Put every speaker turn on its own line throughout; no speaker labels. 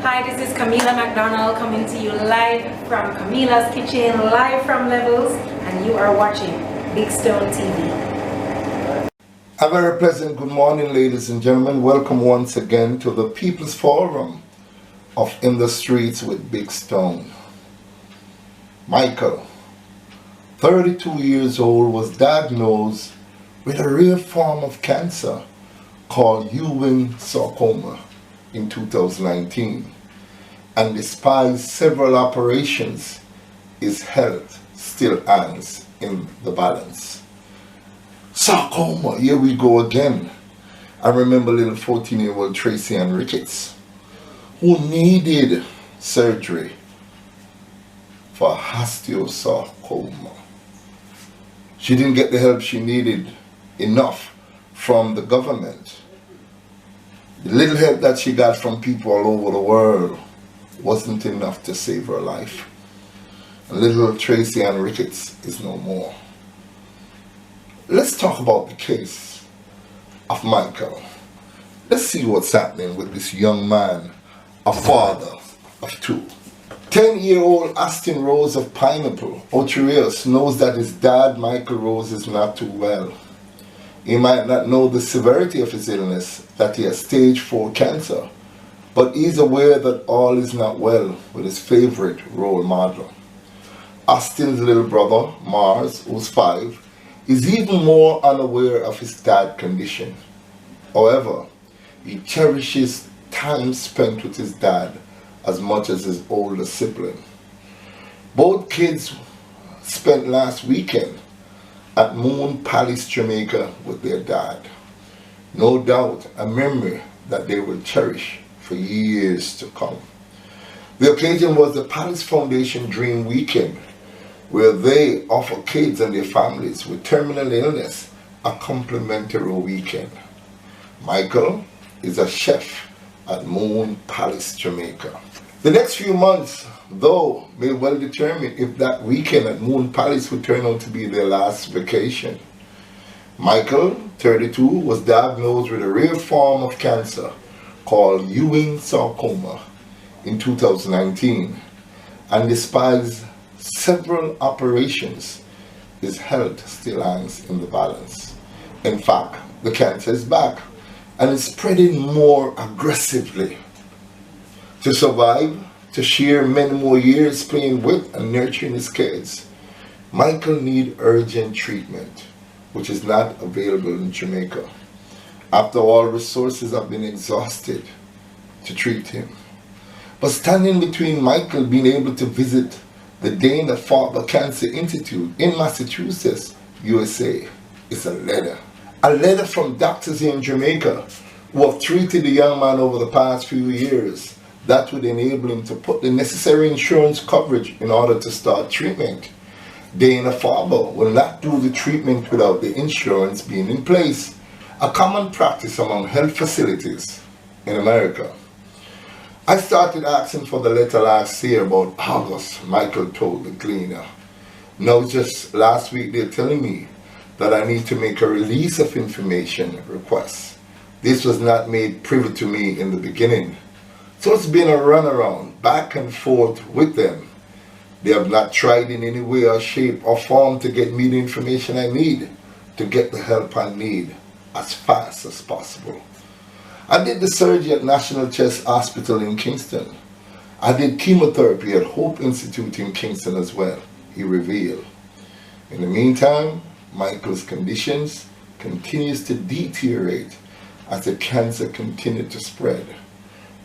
Hi, this is Camila McDonald coming to you live from Camila's Kitchen, live from Levels, and you are watching Big Stone TV.
A very pleasant good morning, ladies and gentlemen. Welcome once again to the People's Forum of In the Streets with Big Stone. Michael, 32 years old, was diagnosed with a rare form of cancer called Ewing sarcoma in 2019, and despite several operations, his health still hangs in the balance. Sarcoma, here we go again. I remember little 14-year-old Tracy Ann Ricketts, who needed surgery for osteosarcoma. She didn't get the help she needed enough from the government. The little help that she got from people all over the world wasn't enough to save her life. And little Tracy Ann Ricketts is no more. Let's talk about the case of Michael. Let's see what's happening with this young man, a father of two. 10-year-old Austin Rose of Pineapple, Ocho knows that his dad, Michael Rose, is not too well. He might not know the severity of his illness, that he has stage 4 cancer, but he's aware that all is not well with his favorite role model. Austin's little brother, Mars, who's 5, is even more unaware of his dad's condition. However, he cherishes time spent with his dad as much as his older sibling. Both kids spent last weekend at Moon Palace, Jamaica with their dad. No doubt a memory that they will cherish for years to come. The occasion was the Palace Foundation Dream Weekend, where they offer kids and their families with terminal illness a complimentary weekend. Michael is a chef at Moon Palace, Jamaica. The next few months, though, may well determine if that weekend at Moon Palace would turn out to be their last vacation. Michael, 32, was diagnosed with a rare form of cancer called Ewing sarcoma in 2019, and despite several operations, his health still hangs in the balance. In fact, the cancer is back and is spreading more aggressively. To survive, to share many more years playing with and nurturing his kids, Michael needs urgent treatment, which is not available in Jamaica. After all, resources have been exhausted to treat him. But standing between Michael being able to visit the Dana-Farber Cancer Institute in Massachusetts, USA, is a letter. A letter from doctors here in Jamaica who have treated the young man over the past few years that would enable him to put the necessary insurance coverage in order to start treatment. Dana-Farber will not do the treatment without the insurance being in place, a common practice among health facilities in America. I started asking for the letter last year, about August, Michael told the Gleaner. Now just last week they're telling me that I need to make a release of information request. This was not made privy to me in the beginning. So it's been a runaround, back and forth with them. They have not tried in any way or shape or form to get me the information I need to get the help I need as fast as possible. I did the surgery at National Chest Hospital in Kingston. I did chemotherapy at Hope Institute in Kingston as well, he revealed. In the meantime, Michael's conditions continues to deteriorate as the cancer continued to spread.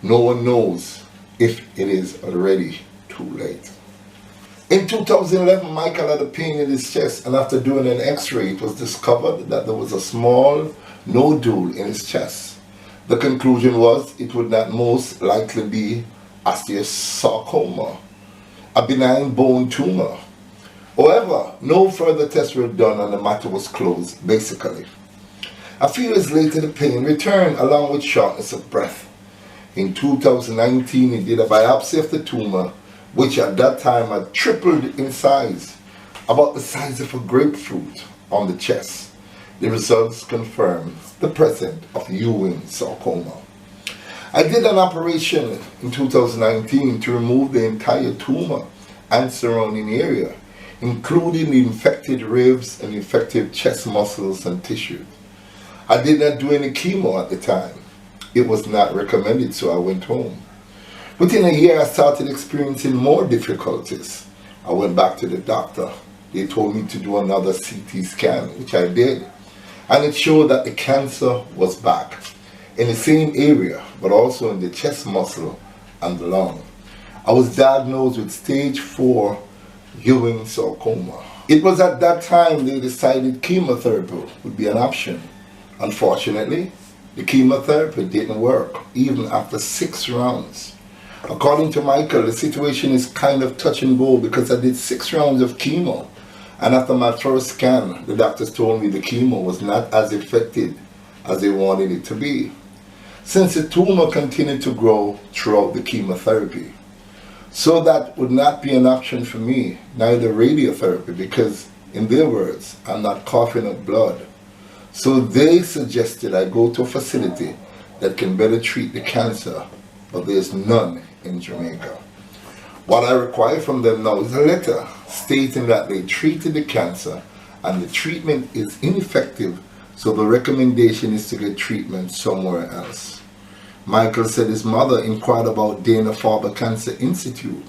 No one knows if it is already too late. In 2011, Michael had a pain in his chest, and after doing an x-ray, it was discovered that there was a small nodule in his chest. The conclusion was it would not most likely be osteosarcoma, a benign bone tumor. However, no further tests were done and the matter was closed, basically. A few years later, the pain returned along with shortness of breath. In 2019, he did a biopsy of the tumor, which at that time had tripled in size, about the size of a grapefruit, on the chest. The results confirmed the presence of Ewing sarcoma. I did an operation in 2019 to remove the entire tumor and surrounding area, including the infected ribs and infected chest muscles and tissue. I did not do any chemo at the time. It was not recommended, so I went home. Within a year, I started experiencing more difficulties. I went back to the doctor. They told me to do another CT scan, which I did. And it showed that the cancer was back in the same area, but also in the chest muscle and the lung. I was diagnosed with stage 4 Ewing sarcoma. It was at that time they decided chemotherapy would be an option. Unfortunately, the chemotherapy didn't work, even after 6 rounds. According to Michael, the situation is kind of touch and go because I did 6 rounds of chemo. And after my first scan, the doctors told me the chemo was not as effective as they wanted it to be, since the tumor continued to grow throughout the chemotherapy. So that would not be an option for me, neither radiotherapy, because in their words, I'm not coughing up blood. So they suggested I go to a facility that can better treat the cancer, but there's none in Jamaica. What I require from them now is a letter stating that they treated the cancer and the treatment is ineffective, so the recommendation is to get treatment somewhere else. Michael said his mother inquired about Dana-Farber Cancer Institute.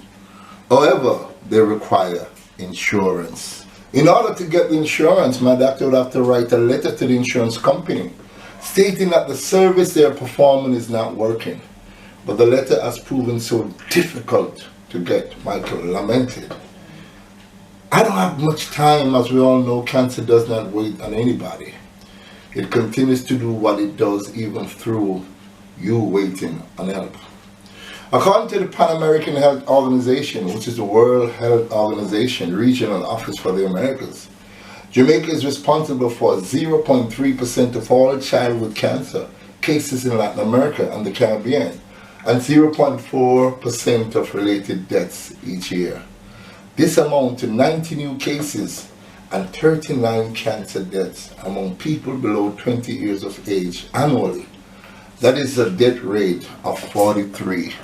However, they require insurance. In order to get the insurance, my doctor would have to write a letter to the insurance company stating that the service they are performing is not working. But the letter has proven so difficult to get, Michael lamented. I don't have much time. As we all know, cancer does not wait on anybody. It continues to do what it does even through you waiting on help. According to the Pan American Health Organization, which is the World Health Organization regional office for the Americas, Jamaica is responsible for 0.3% of all childhood cancer cases in Latin America and the Caribbean, and 0.4% of related deaths each year. This amounts to 90 new cases and 39 cancer deaths among people below 20 years of age annually. That is a death rate of 43%.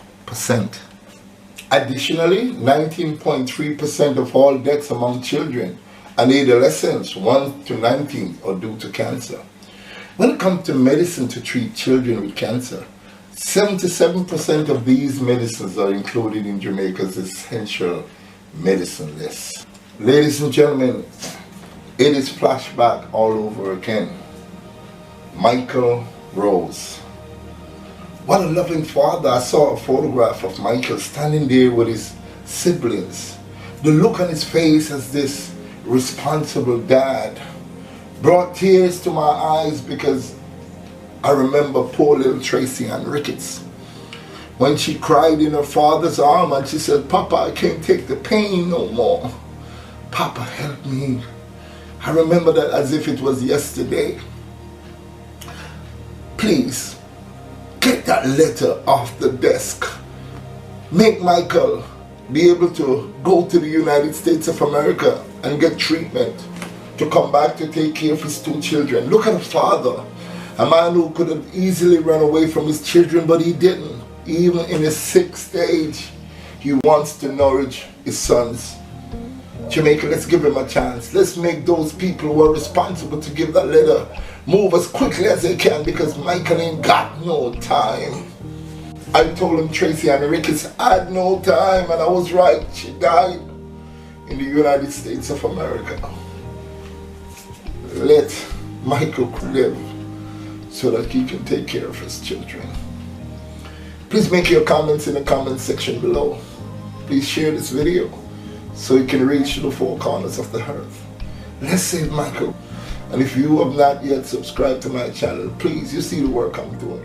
Additionally, 19.3% of all deaths among children and adolescents 1 to 19 are due to cancer. When it comes to medicine to treat children with cancer, 77% of these medicines are included in Jamaica's essential medicine list. Ladies and gentlemen, it is flashback all over again. Michael Rose. What a loving father. I saw a photograph of Michael standing there with his siblings. The look on his face as this responsible dad brought tears to my eyes because I remember poor little Tracy Ann Ricketts when she cried in her father's arm and she said, "Papa, I can't take the pain no more. Papa, help me." I remember that as if it was yesterday. Please, get that letter off the desk. Make Michael be able to go to the United States of America and get treatment, to come back to take care of his 2 children. Look at a father. A man who could have easily run away from his children, but he didn't. Even in his 6th stage, he wants to nourish his sons. Jamaica, let's give him a chance. Let's make those people who are responsible to give that letter move as quickly as they can, because Michael ain't got no time. I told him Tracy Ann Ricketts had no time, and I was right. She died in the United States of America. Let Michael live so that he can take care of his children. Please make your comments in the comment section below. Please share this video so it can reach the 4 corners of the earth. Let's save Michael. And if you have not yet subscribed to my channel, please, you see the work I'm doing.